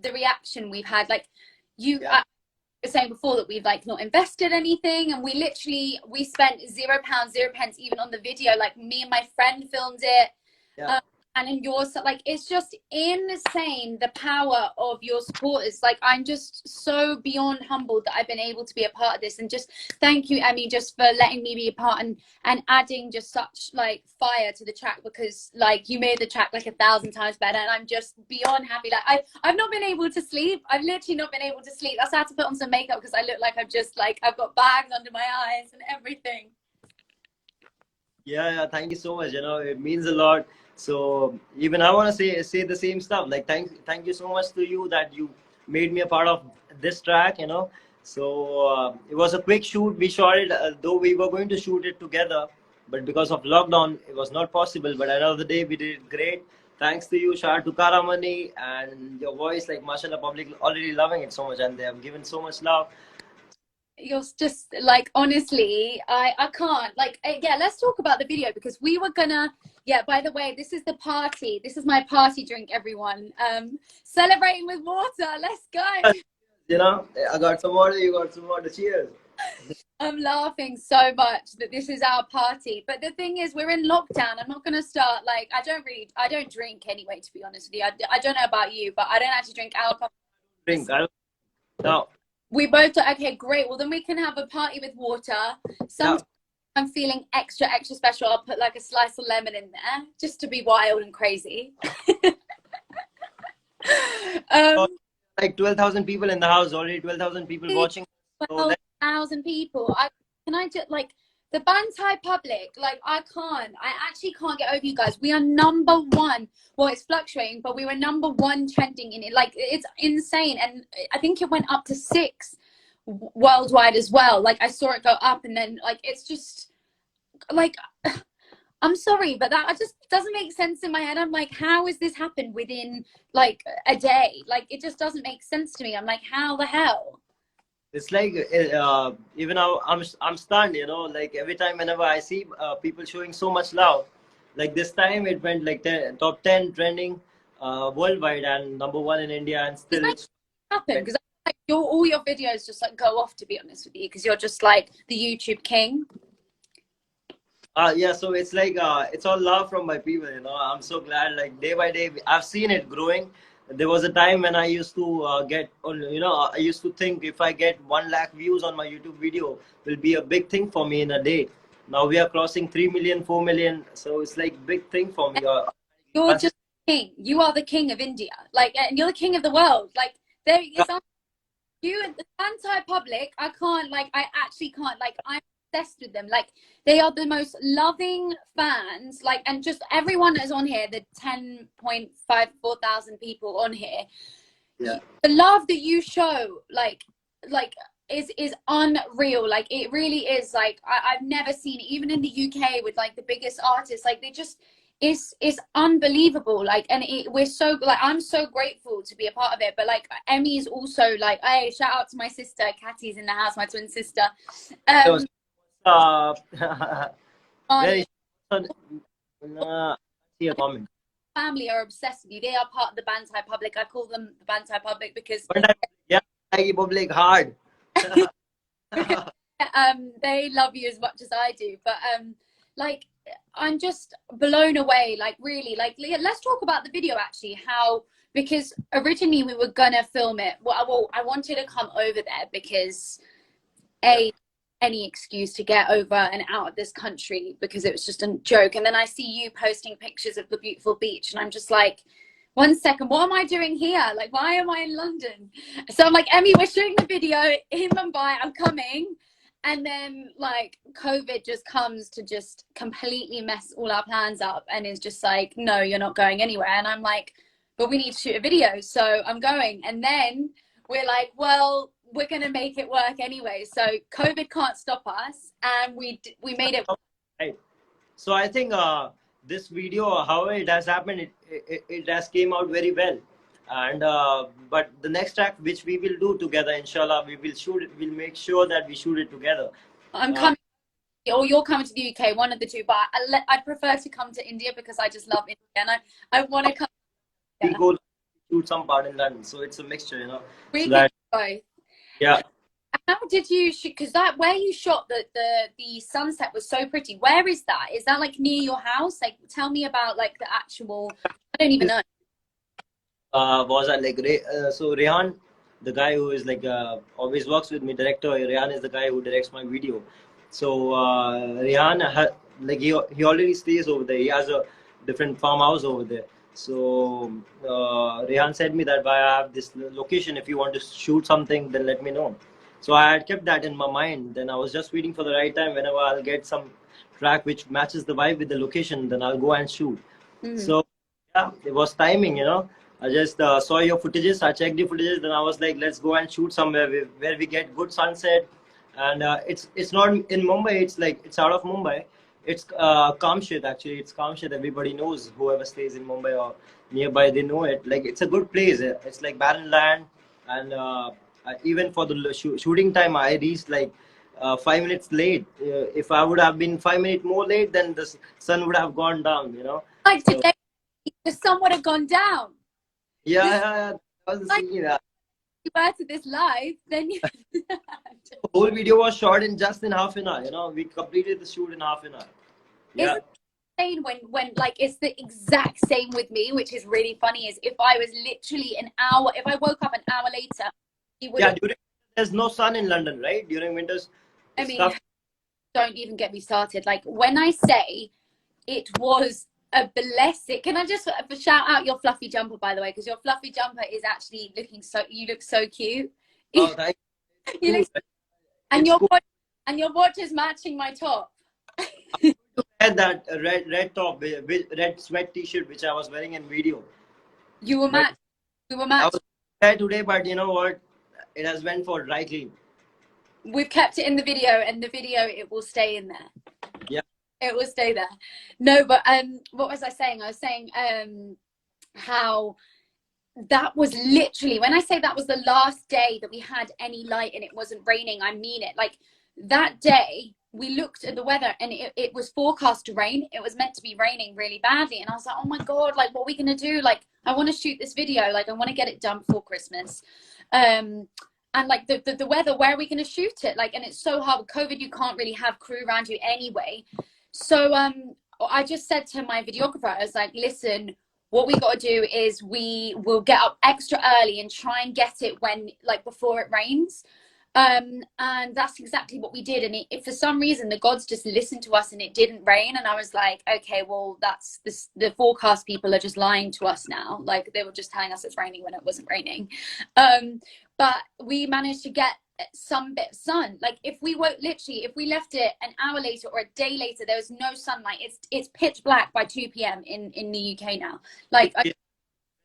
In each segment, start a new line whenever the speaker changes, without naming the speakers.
the reaction we've had. Like you
Yeah.
were saying before that we've like not invested anything, and we spent £0, 0 pence even on the video. Like me and my friend filmed it.
Yeah.
And in yours, like it's just insane the power of your supporters. Like I'm just so beyond humbled that I've been able to be a part of this, and just thank you, Emmy, just for letting me be a part and adding just such like fire to the track, because like you made the track like 1,000 times better, and I'm just beyond happy. Like I've not been able to sleep. I've literally not been able to sleep. That's why I had to put on some makeup, because I look like I've got bags under my eyes and everything.
Yeah, thank you so much. It means a lot. So even I want to say the same stuff. Like thank you so much to you that you made me a part of this track. So it was a quick shoot. We shot it, though we were going to shoot it together, but because of lockdown, it was not possible. But at the end of the day, we did it great. Thanks to you, shout out to Karamani and your voice. Like mashallah, public already loving it so much, and they have given so much love.
You're just like, honestly, I can't, like, yeah, let's talk about the video, because we were gonna, yeah, by the way, this is the party, this is my party drink, everyone. Celebrating with water, let's go.
I got some water, you got some water. Cheers.
I'm laughing so much that this is our party, but the thing is, we're in lockdown. I'm not gonna start, like, I don't drink anyway, to be honest with you. I don't know about you, but I don't actually drink alcohol.
Drink. No.
We both are okay, great. Well, then we can have a party with water. Sometimes I'm feeling extra special. I'll put like a slice of lemon in there just to be wild and crazy.
Like 12,000 people in the house already. 12,000 people watching.
12,000 people. Can I just, like, the Bantai public, like, I actually can't get over you guys. We are number one. Well, it's fluctuating, but we were number one trending in it. Like, it's insane. And I think it went up to 6 worldwide as well. Like, I saw it go up, and then, like, it's just, like, I'm sorry, but that just doesn't make sense in my head. I'm like, how has this happened within, like, a day? Like, it just doesn't make sense to me. I'm like, how the hell?
It's like even now I'm stunned. Like every time whenever I see people showing so much love, like this time it went like top 10 trending worldwide and number one in India, and still it's
happened because like all your videos just like go off, to be honest with you, because you're just like the YouTube king.
Yeah, so it's like it's all love from my people. I'm so glad. Like day by day, I've seen it growing. There was a time when I used to I used to think if I get 1 lakh views on my YouTube video, will be a big thing for me in a day. Now we are crossing 3 million, 4 million. So it's like big thing for me.
You're just king. You are the king of India. Like, and you're the king of the world. Like, there is you and the Bantai public. I actually can't. Like, I'm obsessed with them. Like, they are the most loving fans. Like, and just everyone that is on here, the 10.54 thousand people on here,
yeah,
the love that you show, like is unreal. Like, it really is. Like, I've never seen it, even in the UK with like the biggest artists. Like, they just it's unbelievable. Like, and we're so, like, I'm so grateful to be a part of it. But like, Emmy is also like, hey, shout out to my sister Katty's in the house, my twin sister.
Very see a comment.
Family are obsessed with you. They are part of the Bantai public. I call them the Bantai public because
Public hard.
They love you as much as I do. But like, I'm just blown away. Like, really, like, let's talk about the video actually. How, because originally we were gonna film it. Well, I wanted to come over there because any excuse to get over and out of this country, because it was just a joke. And then I see you posting pictures of the beautiful beach, and I'm just like, 1 second, what am I doing here? Like, why am I in London? So I'm like, Emmy, we're shooting the video in Mumbai, I'm coming. And then like COVID just comes to just completely mess all our plans up, and is just like, no, you're not going anywhere. And I'm like, but we need to shoot a video, so I'm going. And then we're like, well, we're gonna make it work anyway. So COVID can't stop us, and we made it.
Right. So I think this video, however it has happened, it has came out very well. And but the next track which we will do together, inshallah, we will shoot it. We'll make sure that we shoot it together.
I'm coming, or you're coming to the UK, one of the two. But I prefer to come to India because I just love India, and I want to come.
We go shoot some part in London. So it's a mixture, you know.
We
So
can
that,
do both.
yeah.
How did you shoot? Because that where you shot the sunset was so pretty. Where is that? Is that like near your house? Like, tell me about like the actual. I don't even know.
Was like so Rehan, the guy who is like always works with me, director. Rehan is the guy who directs my video. So Rehan like he already stays over there. He has a different farmhouse over there. So Rehan said me that, "Bhai, I have this location. If you want to shoot something, then let me know." So I had kept that in my mind. Then I was just waiting for the right time. Whenever I'll get some track which matches the vibe with the location, then I'll go and shoot.
Mm.
So yeah, it was timing, you know. I just saw your footages. I checked the footages. Then I was like, let's go and shoot somewhere where we get good sunset. And it's not in Mumbai. It's like it's out of Mumbai. It's Kamshet actually. It's Kamshet. Everybody knows. Whoever stays in Mumbai or nearby, they know it. Like it's a good place. It's like barren land, and even for the shooting time, I reached like 5 minutes late. If I would have been 5 minutes more late, then the sun would have gone down. You know.
Like
So
today, the sun would have gone down.
yeah,
This,
yeah, yeah. I was
like
thinking that.
you were to this live, then you.
The whole video was shot in just in half an hour. You know, we completed the shoot in half an hour. Yeah.
Isn't it insane when like it's the exact same with me, which is really funny. Is if I was literally an hour, if I woke up an hour later, you would
Yeah,
have.
there's no sun in London, right? During winters,
I
it's
mean,
tough.
don't even get me started. Like when I say it was a blessing. Can I just shout out your fluffy jumper, by the way? Because your fluffy jumper is actually looking so. You look so cute.
Oh, thank
You
you.
look, and
It's
your
cool.
watch, and your watch is matching my top.
To wear that red top, with red sweat T-shirt, which I was wearing in video.
You were
But
matched. We were
I
matched.
was there today, but you know what? It has went for dry clean.
We've kept it in the video, and the video it will stay in there.
Yeah.
It will stay there. No, but what was I saying? I was saying how that was literally when I say that was the last day that we had any light and it wasn't raining, I mean it. Like that day we looked at the weather and it was forecast to rain. It was meant to be raining really badly, and I was like, oh my god, like what are we gonna do? Like I want to shoot this video, like I want to get it done before Christmas. And like the weather, where are we going to shoot it? Like, and it's so hard with COVID, you can't really have crew around you anyway. So I just said to my videographer, I was like, listen, what we got to do is we will get up extra early and try and get it when like before it rains. And that's exactly what we did. And it for some reason the gods just listened to us and it didn't rain. And I was like, okay, well that's this, the forecast people are just lying to us now. Like they were just telling us it's raining when it wasn't raining. But we managed to get some bit of sun. Like if we were literally, if we left it an hour later or a day later, there was no sunlight. It's pitch black by 2 p.m. in the UK now. Like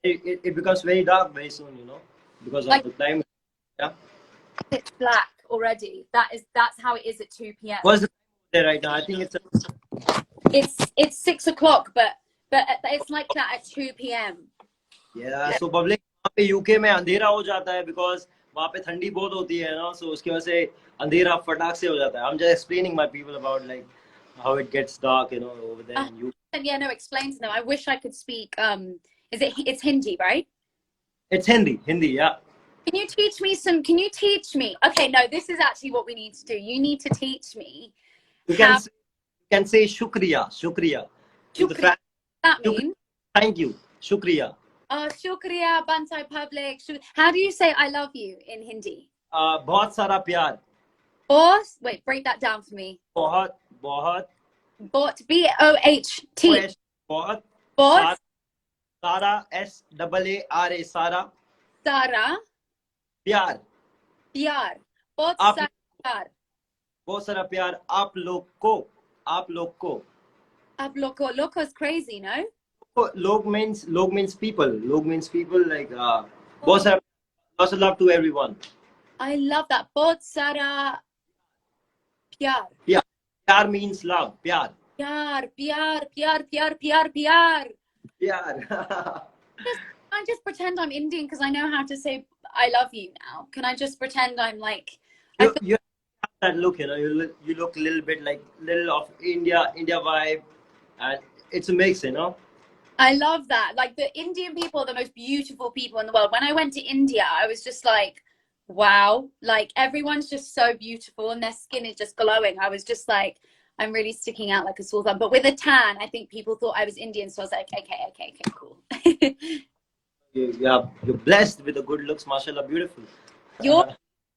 It becomes very dark very soon, you know, because of
like
the climate. Yeah.
pitch black already. That's how it is at 2 p.m.
What's the time there right now? I think
It's 6 o'clock, but it's like that at 2 p.m.
yeah. So public वहाँ पे UK में अंधेरा हो जाता है because वहाँ पे ठंडी बहुत होती है ना, so उसकी वजह से अंधेरा फटाक से हो जाता है. I'm just explaining my people about like how it gets dark, you know, over there in UK.
And yeah, no, explain to them. I wish I could speak. It's Hindi, right?
It's Hindi, yeah.
Can you teach me? Okay, no, this is actually what we need to do. You need to teach me.
You can say shukriya to the
Shukriya.
fans.
That mean?
Thank you, shukriya.
Shukriya, Bantai Public. How do you say I love you in Hindi?
बहुत सारा प्यार.
Boss, wait, break that down for me.
बहुत
Bot, BOHT.
बहुत
Boss,
सारा SAARA सारा
Sara,
प्यार.
Pyar. Bot,
आप
Sara, Pyar.
बहुत सारा प्यार आप लोग को.
Ab loco. Loco is crazy, no?
Log means people. Log means people like बहुत सारा lots of love to everyone.
I love that. Bot, Sara, Pyar.
Pyar means love. Pyar.
Pyar, pyar, pyar, pyar, pyar, pyar.
Pyar.
I just pretend I'm Indian because I know how to say I love you now. Can I just pretend I'm like
You have that look, you know. You look a little bit like little of India vibe, and it's a mix, you know.
I love that. Like the Indian people are the most beautiful people in the world. When I went to India, I was just like, wow, like everyone's just so beautiful and their skin is just glowing. I was just like, I'm really sticking out like a sore thumb. But with a tan, I think people thought I was Indian. So I was like, okay, cool.
You're blessed with the good looks, mashallah, beautiful.
You're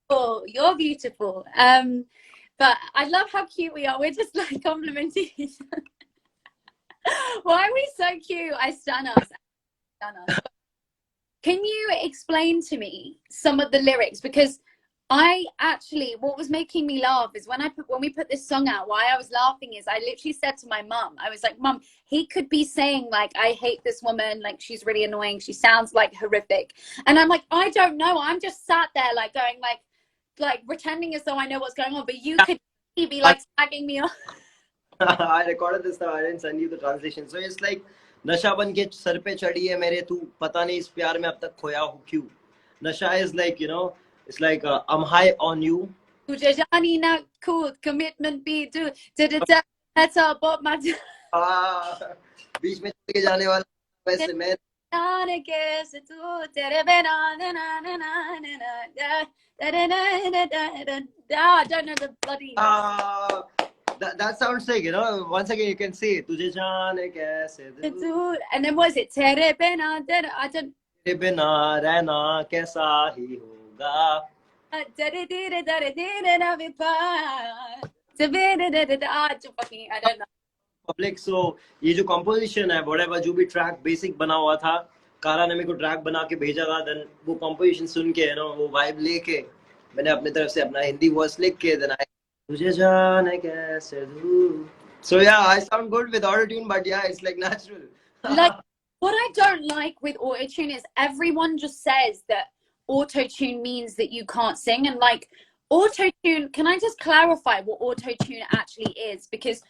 beautiful. You're beautiful. But I love how cute we are. We're just like complimenting each other. Why are we so cute? I stan us. Stan us. Can you explain to me some of the lyrics? Because I actually, what was making me laugh is when we put this song out, why I was laughing is I literally said to my mum, I was like, Mum, he could be saying like, I hate this woman, like she's really annoying, she sounds like horrific. And I'm like, I don't know. I'm just sat there like going like pretending as though I know what's going on, but you could be like slagging me off.
I recorded this now. I didn't send you the translation. So it's like नशा बन के sir पे चढ़ी है मेरे तू पता नहीं इस प्यार में अब तक खोया हूँ क्यों. Nasha is like, you know, it's like I'm high on you.
तुझे जानी ना खुद commitment be do that's all about my
बीच में चले जाने वाला वैसे मैं
I guess it's all तेरे बिना na na na na na na I don't know the bloody
that sounds like, you know, once again you can say तुझे जाने कैसे दूँ
and then was it तेरे बिना I don't
तेरे बिना रहना कैसा ही होगा
I don't know.
पब्लिक. सो ये जो कंपोजिशन है whatever जो भी ट्रैक बेसिक बना हुआ था, कारा ने मेरे को ट्रैक बना के भेजा था. देन वो कंपोजिशन सुन के, यू नो, वो वाइब लेके मैंने अपनी तरफ से अपना हिंदी वर्स लिख के देन आई तुझे जाने कैसे दूँ. So yeah, I sound good with auto tune, but yeah, it's like natural.
Like what I don't like with auto tune is everyone just says that auto tune means that you can't sing, and like auto tune. Can I just clarify what auto tune actually is? Because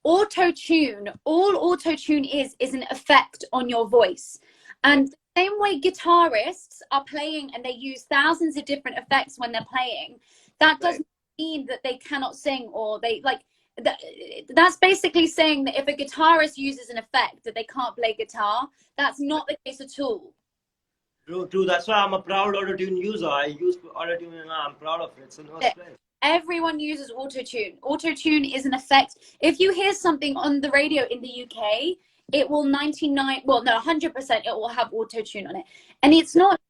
auto tune, all auto tune is an effect on your voice, and the same way guitarists are playing and they use thousands of different effects when they're playing, that doesn't mean that they cannot sing or they like that's basically saying that if a guitarist uses an effect that they can't play guitar. That's not the case at all.
True. That's why I'm a proud auto tune user. I use auto tune and I'm proud of it. So no stress.
Everyone uses auto-tune. Auto-tune is an effect. If you hear something on the radio in the UK, it will 100% it will have auto-tune on it. And it's not,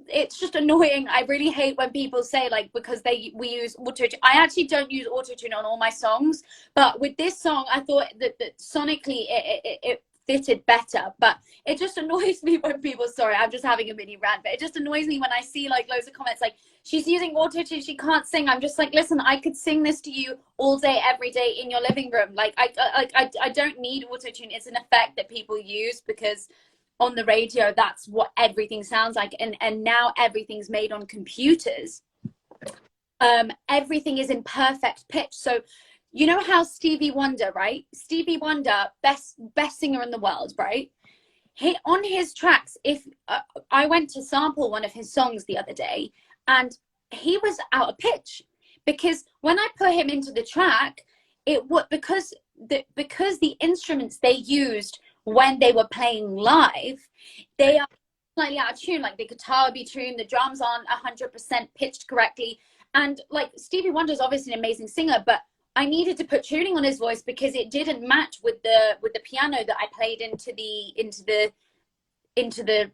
it's just annoying. I really hate when people say like, because we use auto-tune. I actually don't use auto-tune on all my songs, but with this song, I thought that sonically it fitted better, but it just annoys me when people, sorry, I'm just having a mini rant, but it just annoys me when I see like loads of comments like, she's using auto-tune, she can't sing. I'm just like, listen, I could sing this to you all day, every day in your living room. Like I don't need auto-tune. It's an effect that people use because on the radio, that's what everything sounds like. And now everything's made on computers. Everything is in perfect pitch. So you know how Stevie Wonder, right? Stevie Wonder, best singer in the world, right? On his tracks, if I went to sample one of his songs the other day, and he was out of pitch because when I put him into the track, because the instruments they used when they were playing live, they are slightly out of tune. Like the guitar would be tuned, the drums aren't 100% pitched correctly, and like Stevie Wonder is obviously an amazing singer, but I needed to put tuning on his voice because it didn't match with the piano that I played into the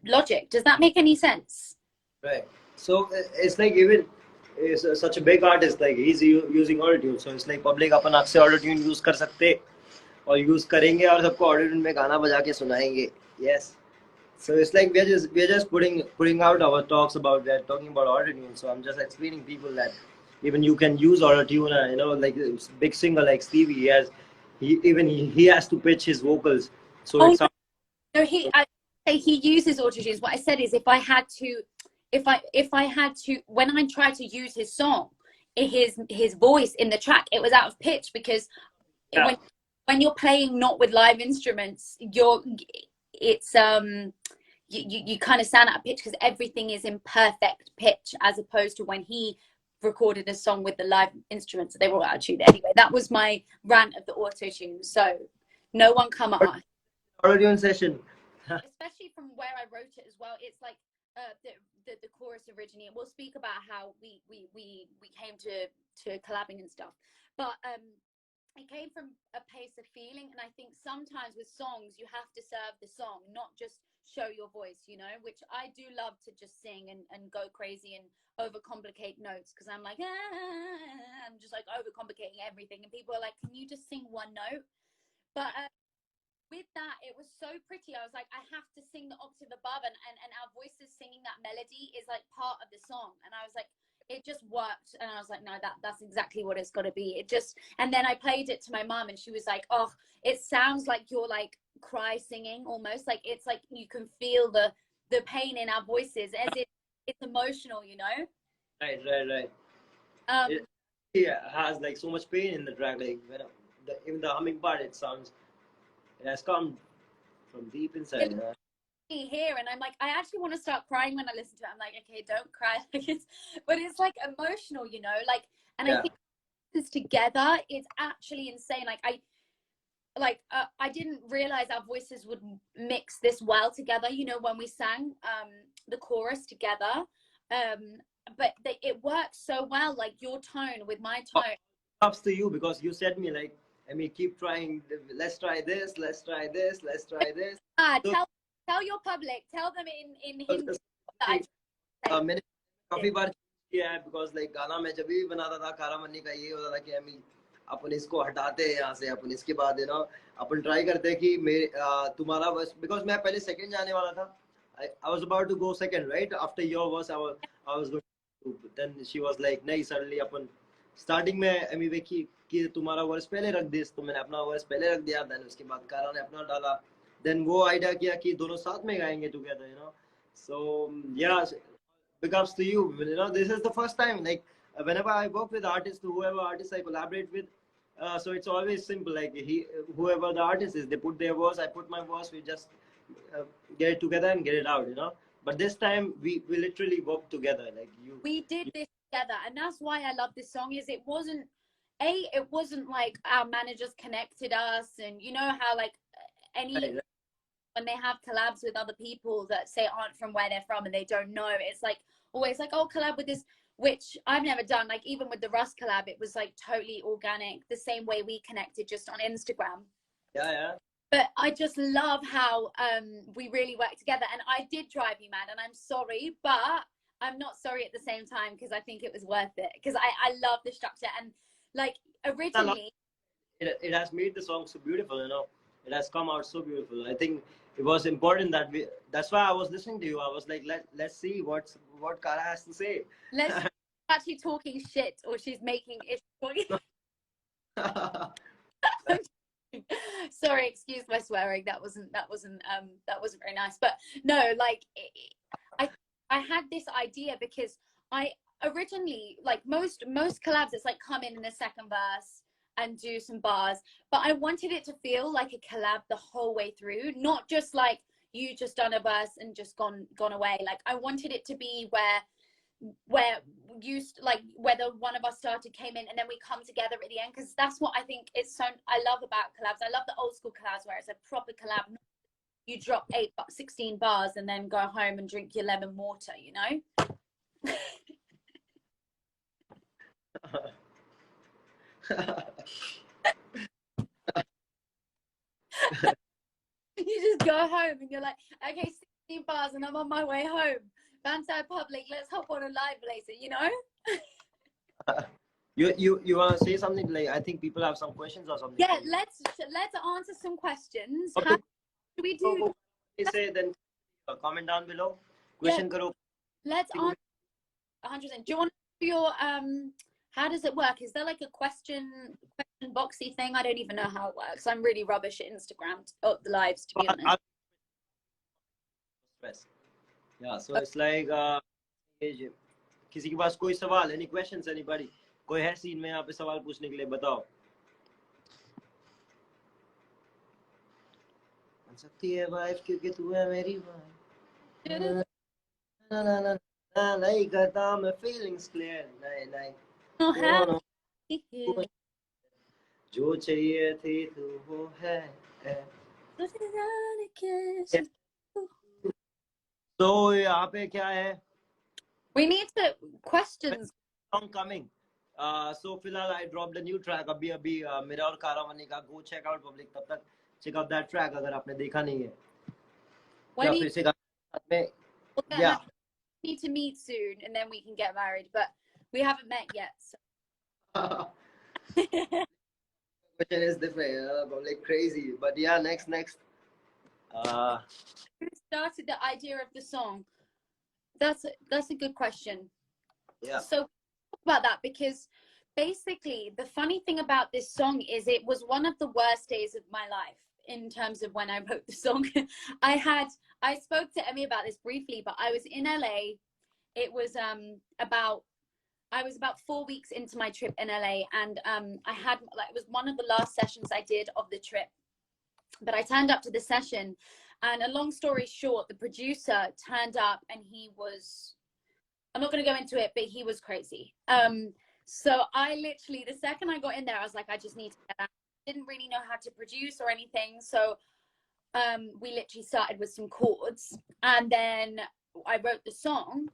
Logic. Does that make any sense?
Right. So it's like even is such a big artist, like he's using auto tune. So it's like public अपन आपसे auto tune use कर सकते और use करेंगे और सबको auto tune में गाना बजा के सुनाएंगे. Yes. So it's like we're just putting out our talks about that, talking about auto tune. So I'm just explaining people that even you can use auto tune. You know, like a big singer like Stevie, he has to pitch his vocals. So it's
no, he uses auto tunes. What I said is if I had to when I tried to use his song, his voice in the track, it was out of pitch because when you're playing not with live instruments, you kind of sound out of pitch because everything is in perfect pitch, as opposed to when he recorded a song with the live instruments. They were all out of tune anyway. That was my rant of the auto tune. So no one come at us.
audio session.
especially from where I wrote it as well. It's like the chorus originally. We'll speak about how we came to collabing and stuff, but it came from a place of feeling. And I think sometimes with songs you have to serve the song, not just show your voice, you know, which I do love to just sing and go crazy and overcomplicate notes, because I'm like, I'm just like overcomplicating everything, and people are like, can you just sing one note? But with that, it was so pretty. I was like, I have to sing the octave above, and our voices singing that melody is like part of the song. And I was like, it just worked. And I was like, no, that's exactly what it's got to be. It just, and then I played it to my mom, and she was like, oh, it sounds like you're like cry singing almost. Like it's like you can feel the pain in our voices, as it's emotional, you know.
Right. It, yeah, has like so much pain in the track. Like when even the humming part, it has come from deep inside.
Here, and I'm like, I actually want to start crying when I listen to it. I'm like, okay, don't cry. But it's like emotional, you know. Like, and I think this together is actually insane. I didn't realize our voices would mix this well together, you know, when we sang the chorus together. But it works so well, like your tone with my tone.
Props to you, because you said me like, I mean, keep trying. Let's try this. Let's try this. Let's try this. So,
Tell your public. Tell them in Hindi that
मैंने काफी बार किया है, because like गाना मैं जब भी बनाता था, खारा मन्नी का ये होता था कि हम अपन इसको हटाते हैं यहाँ से, अपन इसके बाद है ना अपन ट्राई करते हैं कि तुम्हारा वर्स, because मैं पहले सेकंड जाने वाला था. I was about to go second, right? After your verse, I was going to. Then she was like, नहीं, suddenly अपन स्टार्टिंग में एमीवे की कि तुम्हारा वर्स पहले रख दे, तो मैंने अपना वर्स पहले रख दिया. देन उसके बाद कारा ने अपना डाला. देन वो आइडिया किया कि दोनों साथ में गाएंगे together, So yeah, big ups to you. This is the first time, like whenever I work with artists, whoever artists I collaborate with, so it's always simple. Like whoever the artist is, they put their verse, I put my verse, we just get it together and get it out. But this time we literally work together. Like
we did this together, and that's why I love this song. Is it wasn't like our managers connected us, and you know how like any when they have collabs with other people that say aren't from where they're from and they don't know, it's like always like, oh, collab with this, which I've never done. Like even with the Russ collab, it was like totally organic, the same way we connected just on Instagram.
Yeah.
But I just love how we really work together. And I did drive you mad, and I'm sorry, but I'm not sorry at the same time, because I think it was worth it, because I love the structure. And like originally
it has made the song so beautiful. It has come out so beautiful. I think it was important that that's why I was listening to you. I was like, let's see what Kara has to say.
Let's actually talking shit, or she's making it. Sorry, excuse my swearing. That wasn't very nice. But no, like I had this idea because I originally, like most collabs, it's like come in the second verse and do some bars, but I wanted it to feel like a collab the whole way through, not just like you just done a verse and just gone away. Like I wanted it to be where like whether one of us came in and then we come together at the end, because that's what I think I love about collabs. I love the old school collabs where it's a proper collab. You drop 16 bars and then go home and drink your lemon water, you know. You just go home and you're like, okay, 16 bars and I'm on my way home. Bantai public, let's hop on a live later, you know.
You want to say something? Like I think people have some questions or something.
Yeah, let's answer some questions. Okay. How do we do?
Say then comment down below. Question karo.
Let's answer 100%. Do you want to do your how does it work? Is there like a question boxy thing? I don't even know how it works. I'm really rubbish at Instagram the lives, to be honest.
Yeah, so it's like किसी के पास कोई सवाल, any questions, anybody? कोई है scene में यहाँ पे सवाल पूछने के लिए? बताओ. बन सकती है वाइफ क्योंकि तू है मेरी वाइफ. नहीं करता मैं feelings clear. नहीं. जो चाहिए थी तू वो है. तो यहाँ पे क्या है?
We need to questions.
Song coming. So फिलहाल I dropped a new track अभी मेरा और कारावानी का. Go check out public. तब तक check out that track अगर आपने देखा नहीं है.
When
फिर से में
yeah. Need to meet soon and then we can get married, but we haven't met yet. So.
Question is different, like crazy, but yeah, next.
Who started the idea of the song? That's a good question.
Yeah.
So talk about that, because basically the funny thing about this song is it was one of the worst days of my life in terms of when I wrote the song. I spoke to Emmy about this briefly, but I was in LA. It was I was about 4 weeks into my trip in LA, and I had it was one of the last sessions I did of the trip. But I turned up to the session, and a long story short, the producer turned up and he was, I'm not going to go into it, but he was crazy. So I literally, the second I got in there, I was like, I just need to get out. I didn't really know how to produce or anything. So we literally started with some chords, and then I wrote the song.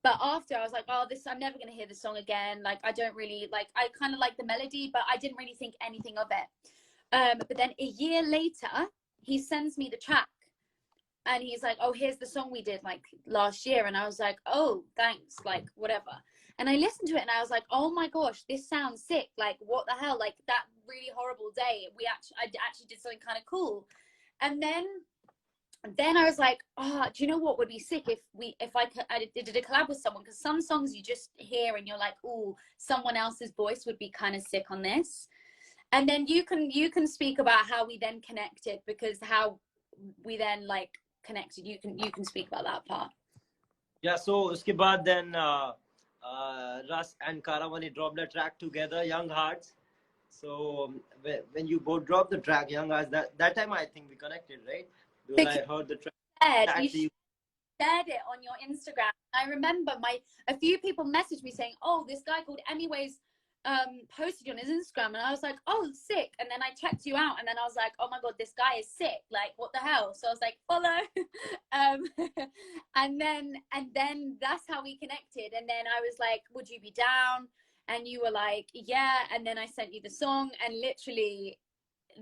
But after, I was like, oh, I'm never going to hear this song again. Like, I don't really, I kind of like the melody, but I didn't really think anything of it. But then a year later, he sends me the track. And he's like, oh, here's the song we did like last year. And I was like, oh, thanks, like whatever. And I listened to it and I was like, oh my gosh, this sounds sick. Like, what the hell? Like that really horrible day, I actually did something kind of cool. And then I was like, oh, do you know what would be sick if I did a collab with someone? Because some songs you just hear and you're like, oh, someone else's voice would be kind of sick on this. And then you can speak about how we then connected, because how we then like connected. You can speak about that part.
Yeah. So uske baad then Russ and Karavani dropped the track together, Young Hearts. So when you both dropped the track, Young Hearts, that time I think we connected, right? Because I heard the track.
You shared it on your Instagram. I remember a few people messaged me saying, oh, this guy called Emiway's posted you on his Instagram, and I was like, oh, sick. And then I checked you out, and then I was like, oh my god, this guy is sick, like what the hell. So I was like, follow. And then that's how we connected. And then I was like, would you be down? And you were like, yeah. And then I sent you the song, and literally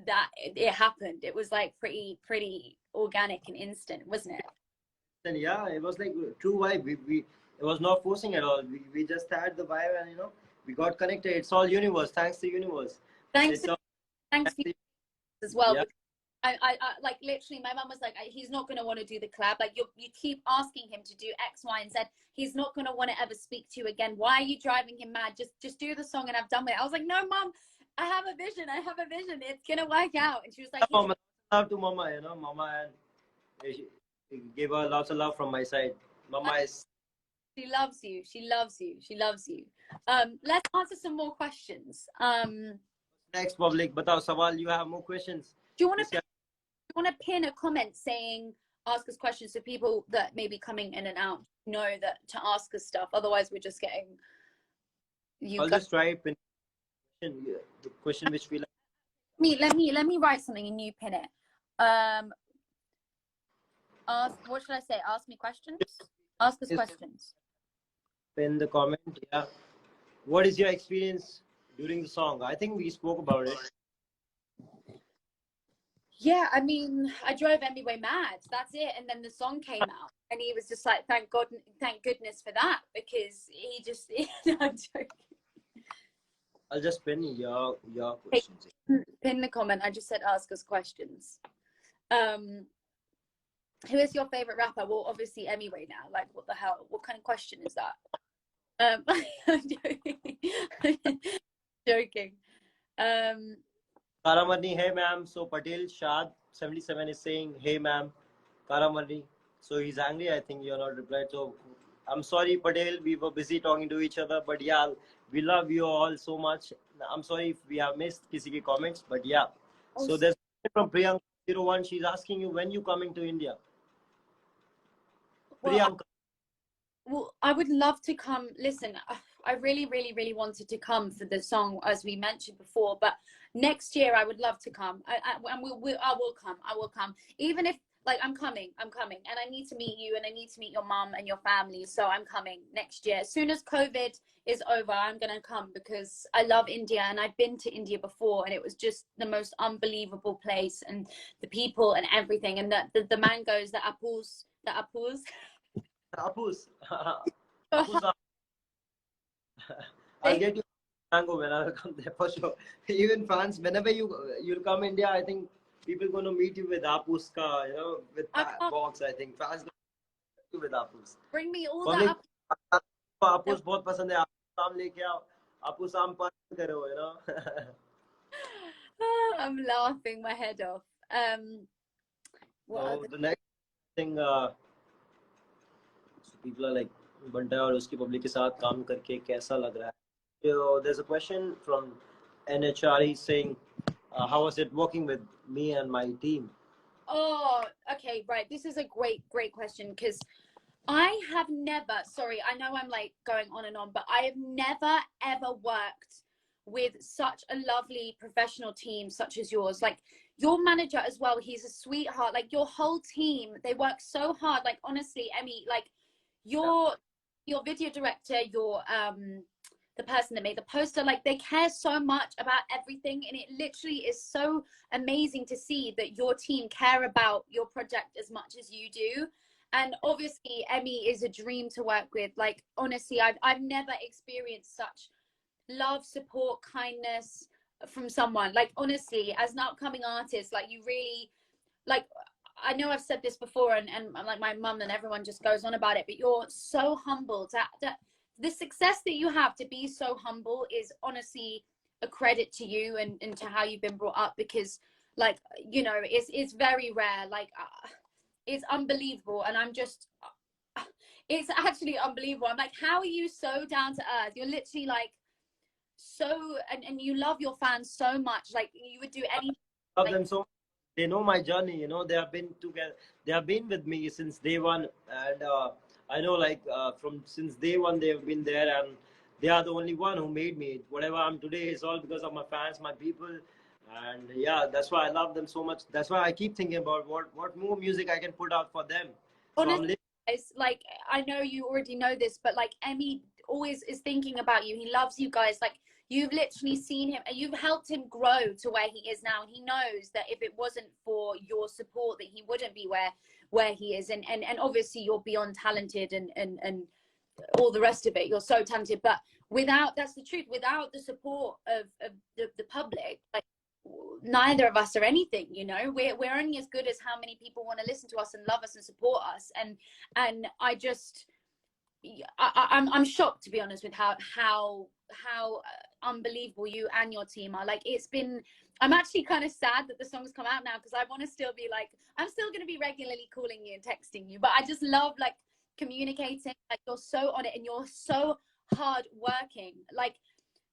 that it happened. It was like pretty organic and instant, wasn't it?
And yeah, it was like true vibe. We it was not forcing at all. We just had the vibe, and we got connected. It's all universe. Thanks to universe.
Thanks to you as well.
Yeah.
I like literally, my mum was like, he's not going to want to do the collab. Like you keep asking him to do X, Y, and Z. He's not going to want to ever speak to you again. Why are you driving him mad? Just do the song and I've done with it. I was like, no, mum, I have a vision. It's going to work out. And she was like,
love to mama, mama, and she gave her lots of love from my side. Mama is.
She loves you. Let's answer some more questions.
Next public, batao sawal. You have more questions?
Do you want to pin a comment saying ask us questions, so people that may be coming in and out know that to ask us stuff? Otherwise, we're just getting.
I'll just try pin the question which we like.
Let me write something and you pin it. What should I say? Ask me questions. Ask us questions.
Pin the comment. Yeah. What is your experience during the song? I think we spoke about it.
Yeah, I mean, I drove Emiway mad. That's it. And then the song came out, and he was just like, thank goodness for that, because he just. No, I'm joking.
I'll just pin your questions.
Pin the comment. I just said ask us questions. Who is your favorite rapper? Well, obviously Emiway now. Like, what the hell? What kind of question is that? I'm joking.
Karamarni, hey ma'am. So Patel Shad 77 is saying, hey ma'am, Karamarni. So he's angry. I think you're not replied. So I'm sorry, Patel. We were busy talking to each other. But yeah, we love you all so much. I'm sorry if we have missed kisi ke comments. But yeah. So there's from Priyanka01. She's asking you when you coming to India. Priyanka.
Well, I would love to come. Listen, I really, really, really wanted to come for the song, as we mentioned before. But next year, I would love to come. I will come. I will come. Even if, like, I'm coming. And I need to meet you, and I need to meet your mum and your family. So I'm coming next year. As soon as COVID is over, I'm going to come because I love India. And I've been to India before, and it was just the most unbelievable place, and the people and everything. And the mangoes, the apples.
Apus. Apus. I'll get you mango when I come there for sure. Even fans, whenever you'll come India, I think people gonna meet you with Apus ka, you know, with box. I think fans gonna meet you with Apus.
Bring me all
Public,
that.
Apus बहुत पसंद है. Apus लेके आओ. Apus आम पान करो, you know.
I'm laughing my head off.
So the next thing, so people are like, बंटा और उसकी पब्लिक के साथ काम करके कैसा लग रहा है? So there's a question from NHR saying, how was it working with me and my team?
Oh, okay, right. This is a great question, because I have never, sorry, I know I'm like going on and on, but I have never ever worked with such a lovely professional team such as yours. Like, your manager as well, he's a sweetheart. Like, your whole team, they work so hard. Like, honestly, Emmy, like, your video director, your the person that made the poster, like, they care so much about everything, and it literally is so amazing to see that your team care about your project as much as you do. And obviously Emmy is a dream to work with. Like, honestly, I've never experienced such love, support, kindness from someone. Like, honestly, as an upcoming artist, like, you really, like, I know I've said this before, and like my mum and everyone just goes on about it, but you're so humble. The success that you have, to be so humble, is honestly a credit to you and to how you've been brought up, because, like, you know, it's very rare. Like, it's unbelievable. And I'm just, it's actually unbelievable. I'm like, how are you so down to earth? You're literally like so, and you love your fans so much. Like, you would do anything.
Love them so much. They know my journey, you know. They have been together. They have been with me since day one, and I know, like, from since day one they have been there, and they are the only one who made me. Whatever I'm today is all because of my fans, my people, and yeah, that's why I love them so much. That's why I keep thinking about what more music I can put out for them. So
Honestly, guys, like, I know you already know this, but like, Emmy always is thinking about you. He loves you guys. Like, you've literally seen him, and you've helped him grow to where he is now. And he knows that if it wasn't for your support, that he wouldn't be where he is. And obviously you're beyond talented, and all the rest of it. You're so talented, but without, that's the truth, without the support of the public, like, neither of us are anything, you know. We're only as good as how many people want to listen to us and love us and support us. And I just, I'm shocked, to be honest, with how unbelievable you and your team are. Like, it's been, I'm actually kind of sad that the song's come out now, because I want to still be like, I'm still going to be regularly calling you and texting you, but I just love, like, communicating. Like, you're so on it, and you're so hard working. Like,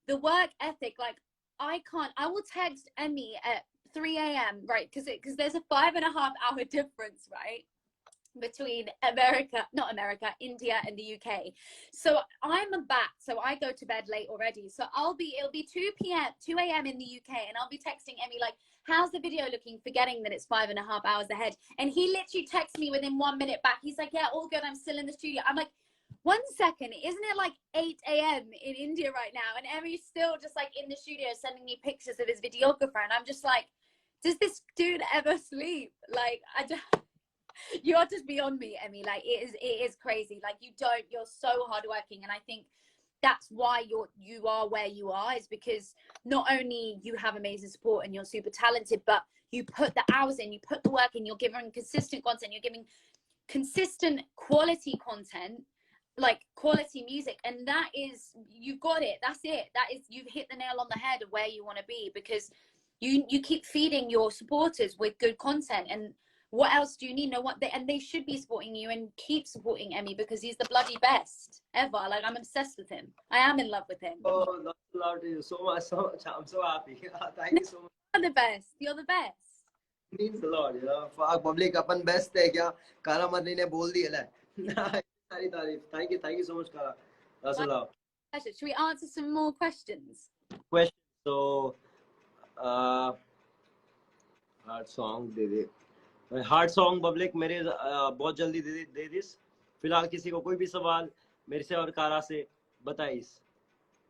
the work ethic, like, I will text Emmy at 3 a.m. right, because there's a 5.5 hour difference, right, between India and the UK. So I'm a bat, so I go to bed late already. So it'll be 2 a.m. in the UK, and I'll be texting Emmy like, how's the video looking, forgetting that it's 5.5 hours ahead. And he literally texts me within 1 minute back. He's like, yeah, all good, I'm still in the studio. I'm like, 1 second, isn't it like 8 a.m. in India right now? And Emmy's still just like in the studio sending me pictures of his videographer, and I'm just like, does this dude ever sleep? Like, you're just beyond me, Emmy. Like, it is crazy. Like, you're so hardworking, and I think that's why you are where you are, is because not only you have amazing support and you're super talented, but you put the hours in, you put the work in, you're giving consistent content, you're giving consistent quality content, like quality music, and that is, you've got it. That's it. That is, you've hit the nail on the head of where you want to be, because you keep feeding your supporters with good content. And what else do you need? And they should be supporting you, and keep supporting Emmy, because he's the bloody best ever. Like, I'm obsessed with him. I am in love with him.
Oh, not love to you so much, so much. I'm so happy. Thank you so much.
You're the best. You're the best.
It means a lot, you know. For public, upon best है क्या? काला मरनी ने बोल दिया ले. सारी तारीफ. Thank you so much, Kara. That's a lot.
pleasure. Should we answer some more questions?
Question. So, uh, hard song they they. Hard song public मेरे बहुत जल्दी दे दिस. फिलहाल किसी को कोई भी सवाल मेरे से और कारा से बताइस.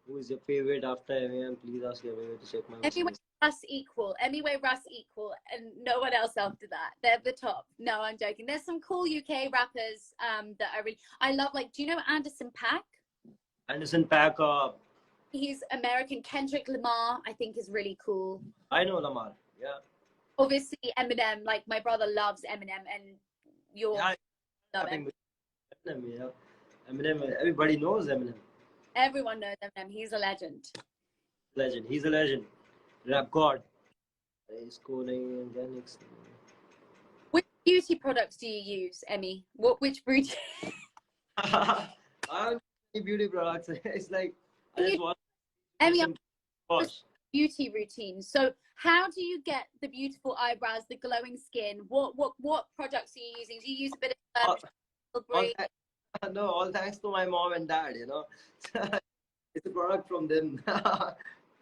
Who is your favorite after MM? Please ask your favorite to check my
Emiway
messages.
Russ equal. Emiway Russ equal, and no one else after that. They're the top. No, I'm joking. There's some cool UK rappers that I really I love. Like, do you know Anderson .Paak?
Anderson .Paak.
He's American. Kendrick Lamar, I think, is really cool.
I know Lamar. Yeah.
Obviously, Eminem. Like, my brother loves Eminem, and you're
Yeah.
love him.
Eminem, yeah. Eminem. Everybody knows Eminem.
Everyone knows Eminem. He's a legend.
Legend. He's a legend. Rap god. इसको नहीं Ganesh.
Which beauty products do you use, Emmy? Which beauty?
I don't use beauty products. It's like I just want
Emmy,
wash.
beauty routine. So how do you get the beautiful eyebrows, the glowing skin? What products are you using? Do you use a bit of
No, all thanks to my mom and dad, you know. It's a product from them.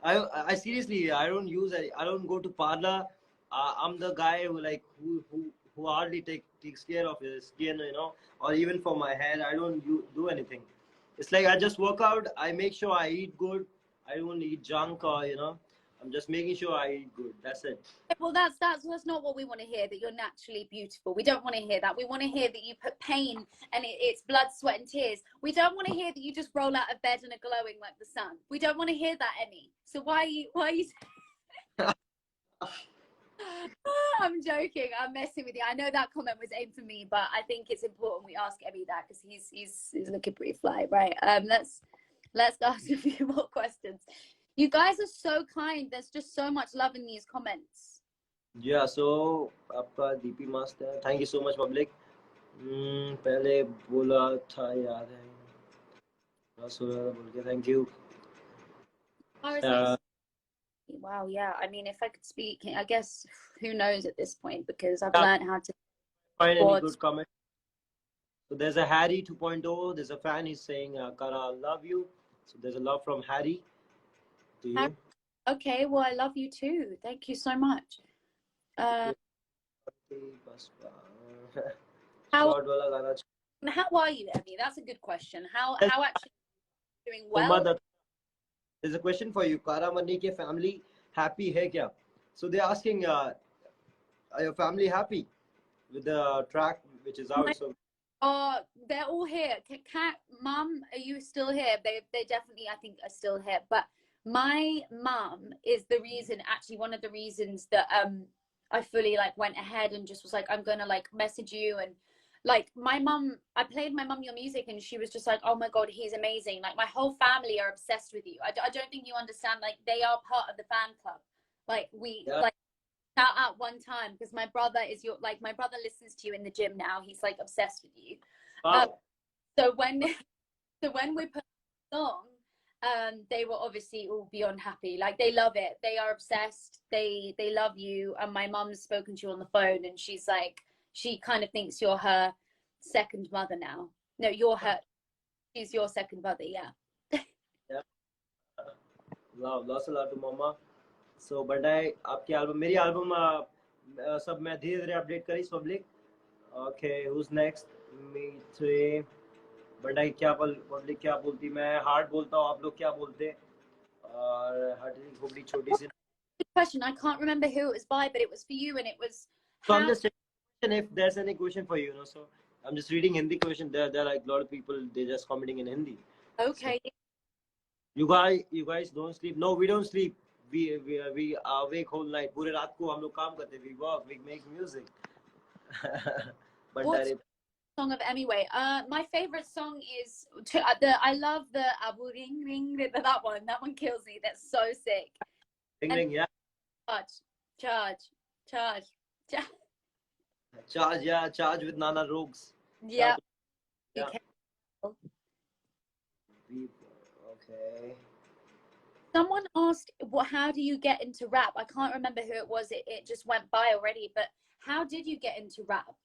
I seriously, I don't use it. I don't go to parlor. I'm the guy who hardly takes care of his skin, you know, or even for my hair. I don't do anything. It's like I just work out. I make sure I eat good. I don't eat junk, or you know, I'm just making sure I eat good. That's it.
Well, that's not what we want to hear, that you're naturally beautiful. We don't want to hear that. We want to hear that you put pain and it's blood, sweat, and tears. We don't want to hear that you just roll out of bed and are glowing like the sun. We don't want to hear that, Emmy. So why are you I'm joking. I'm messing with you. I know that comment was aimed for me, but I think it's important we ask Emmy that because he's looking pretty fly, right? Let's ask a few more questions. You guys are so kind. There's just so much love in these comments.
Yeah, so आपका DP मस्त है. Thank you so much, public. पहले बोला था याद है. बोल के thank you.
Wow, yeah. I mean, if I could speak, I guess who knows at this point because I've learned how to
find any good comment. So there's a Harry 2.0. There's a fan. He's saying, "Kara, I love you." So there's a love from Harry to you.
Okay, well, I love you too. Thank you so much. How are you, Emmy? That's a good question. How actually doing well?
There's a question for you. Kara Marni ke family happy hai kya? So they're asking, are your family happy with the track which is out? So
they're all here. Mum, are you still here? They definitely, I think, are still here. But my mum is the reason, actually one of the reasons that I fully like went ahead and just was like, I'm gonna like message you. And like my mum, I played my mum your music and she was just like, oh my god, he's amazing. Like my whole family are obsessed with you. I don't think you understand, like they are part of the fan club. Like like shout out one time because my brother is my brother listens to you in the gym now. He's like obsessed with you. So when we put the song, they were obviously all beyond happy. Like they love it. They are obsessed. They love you. And my mum's spoken to you on the phone and she's like, she kind of thinks you're her second mother now. No, she's your second mother, yeah.
Yeah. Lots a lot to mama. So Bantai, आपकी album, मेरी album सब मैं धीरे-धीरे update करीस public. Okay, who's next? Me three. Bantai क्या public क्या बोलती, मैं hard बोलता हूँ, आप लोग क्या बोलते? और हटी खोपड़ी छोटी सी.
Good question. I can't remember who it was by, but it was for you, and it was.
So I'm just checking if there's any question for you, you know. So I'm just reading Hindi question. There are like a lot of people. They just commenting in Hindi.
Okay.
So, you guys don't sleep. No, we don't sleep. We are awake whole night. पूरे रात को हम लोग काम करते. We work. We make music.
What's the song of Emiway? My favorite song is I love the Abu Ring Ring. That one. That one kills me. That's so sick.
Ring ring, yeah.
Charge.
Charge, yeah. Charge with Nana Rogues.
Yeah.
Okay.
Someone asked, how do you get into rap? I can't remember who it was. It just went by already. But how did you get into rap?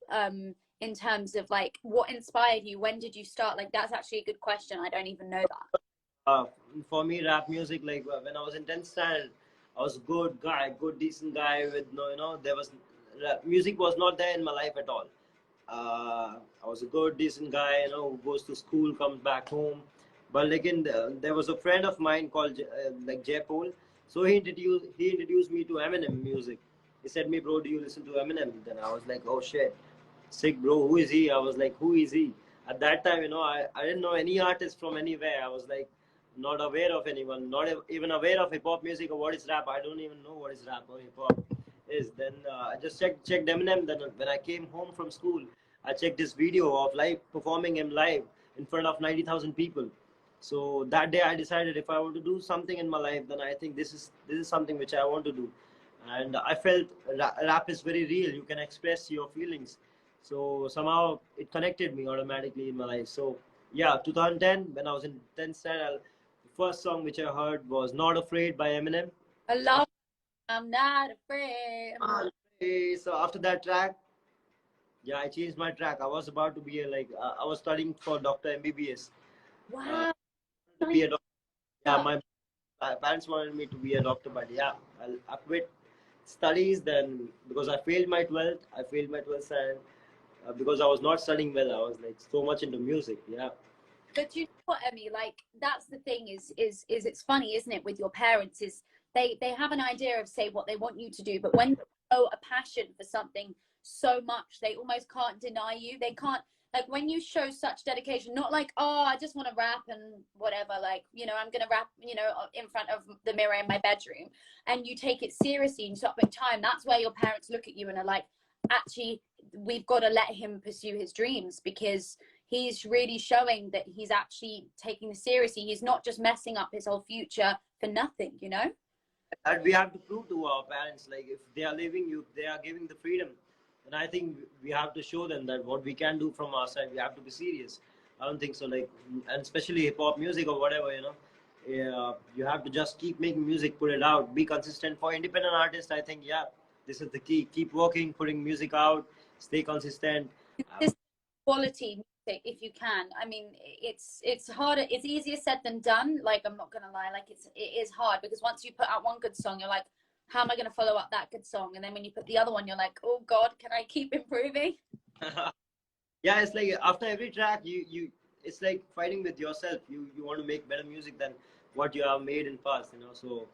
In terms of like what inspired you? When did you start? Like that's actually a good question. I don't even know that.
uh, for me, rap music, like when I was in 10th standard, I was a good guy, good decent guy with no, there was rap music was not there in my life at all. I was a good decent guy, who goes to school, comes back home. But like there was a friend of mine called like J Paul. So he introduced me to Eminem music. He said me, bro, do you listen to Eminem? Then I was like, oh shit, sick, bro. Who is he? I was like, who is he? At that time, I didn't know any artist from anywhere. I was like, not aware of anyone, not even aware of hip hop music or what is rap. I don't even know what is rap or hip hop is. Then I just checked Eminem. Then when I came home from school, I checked this video of live performing him live in front of 90,000 people. So that day I decided if I want to do something in my life, then I think this is something which I want to do. And I felt rap is very real. You can express your feelings. So somehow it connected me automatically in my life. So yeah, 2010 when I was in 10th standard, the first song which I heard was "Not Afraid" by Eminem.
I love I'm not afraid.
So after that track, yeah, I changed my track. I was about to be I was studying for Doctor MBBS. Uh,
Wow.
to be a doctor. Yeah, my parents wanted me to be a doctor, but yeah, I quit studies then because I failed my 12th and because I was not studying well, I was like so much into music. Yeah.
But you know what, Emmy? Like that's the thing is it's funny, isn't it? With your parents, is they have an idea of say what they want you to do, but when you show a passion for something so much, they almost can't deny you. They can't like when you show such dedication, not like oh I just want to rap and whatever. Like I'm gonna rap in front of the mirror in my bedroom, and you take it seriously and you stop putting time. That's where your parents look at you and are like, actually, we've got to let him pursue his dreams because he's really showing that he's actually taking this seriously. He's not just messing up his whole future for nothing.
That we have to prove to our parents, like if they are leaving you, they are giving the freedom, and I think we have to show them that what we can do from our side, we have to be serious. I don't think so, like, and especially hip hop music or whatever, yeah, you have to just keep making music, put it out, be consistent. For independent artists, I think, yeah, this is the key. Keep working, putting music out, stay consistent.
This quality music, if you can. I mean, it's harder. It's easier said than done. Like I'm not gonna lie. Like it is hard because once you put out one good song, you're like, how am I gonna follow up that good song? And then when you put the other one, you're like, oh God, can I keep improving?
Yeah, it's like after every track you it's like fighting with yourself. You want to make better music than what you have made in past, so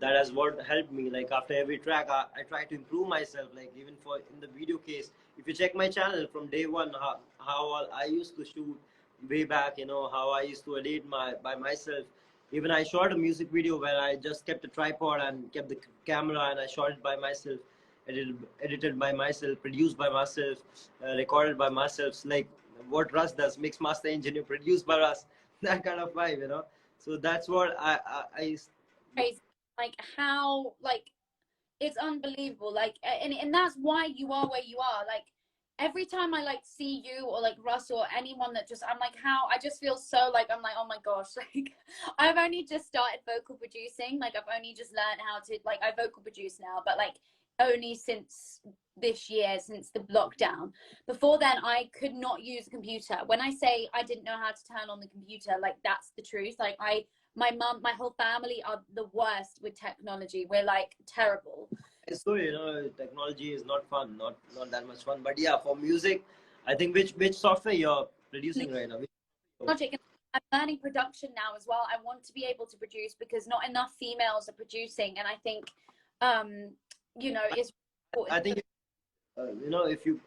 that has what helped me. Like after every track I try to improve myself, like even for in the video case. If you check my channel from day one, how I used to shoot way back, how I used to edit by myself. Even I shot a music video where I just kept a tripod and kept the camera and I shot it by myself, edited by myself, produced by myself, recorded by myself. Like what Russ does, mix master engineer, produced by us, that kind of vibe. So that's what I
Crazy. Like how like it's unbelievable. Like and that's why you are where you are. Like every time I like see you or like Russ or anyone that just I'm like how I just feel so like I'm like oh my gosh like I've only just started vocal producing, like I've only just learned how to like I vocal produce now, but like only since this year, since the lockdown. Before then I could not use a computer. When I say I didn't know how to turn on the computer, like that's the truth. Like my mum, my whole family are the worst with technology. We're like terrible.
so technology is not fun, not that much fun. But yeah, for music, I think which software you're producing right now?
Logic, and I'm learning production now as well. I want to be able to produce because not enough females are producing, and I think it's
I
important.
think if you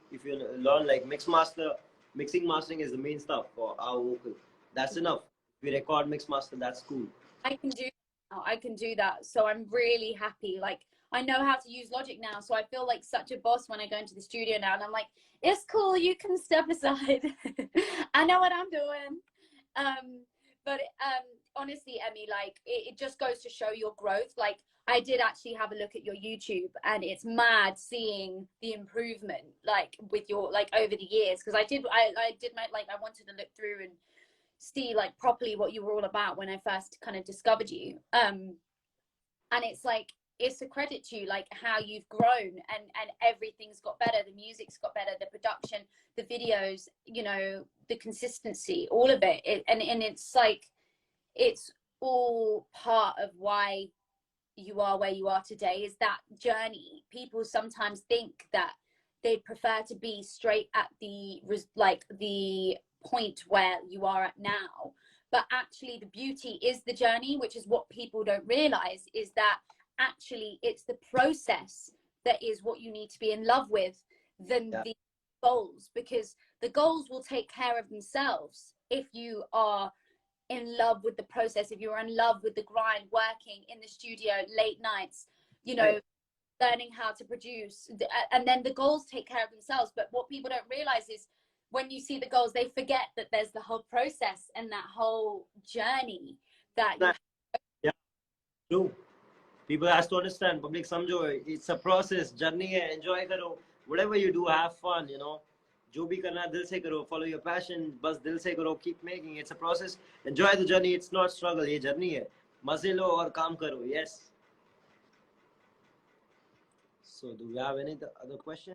learn like mixing mastering is the main stuff for our vocal. That's enough. If we record mix master, that's cool.
I can do now. I can do that. So I'm really happy. Like I know how to use Logic now. So I feel like such a boss when I go into the studio now and I'm like, it's cool, you can step aside. I know what I'm doing. But honestly, Emmy, like it just goes to show your growth. Like I did actually have a look at your YouTube and it's mad seeing the improvement like with your like over the years. Because I did my like I wanted to look through and see like properly what you were all about when I first kind of discovered you. And it's like it's a credit to you like how you've grown and everything's got better. The music's got better, the production, the videos, the consistency, all of it. And it's like it's all part of why you are where you are today, is that journey. People sometimes think that they'd prefer to be straight at the point where you are at now, but actually the beauty is the journey, which is what people don't realize, is that actually it's the process that is what you need to be in love with than the goals, because the goals will take care of themselves if you are in love with the process, if you're in love with the grind, working in the studio late nights, you know, learning how to produce, and then the goals take care of themselves. But what people don't realize is when you see the goals, they forget that there's the whole process and that whole journey that you.
Yeah, true. People has to understand, public समझो, it's a process, journey है, enjoy करो, whatever you do, have fun, you know, जो भी करना है दिल से करो, follow your passion, बस दिल से करो, keep making, it's a process, enjoy the journey, it's not struggle, ये journey है, मजे लो और काम करो, yes. So do we have any other question?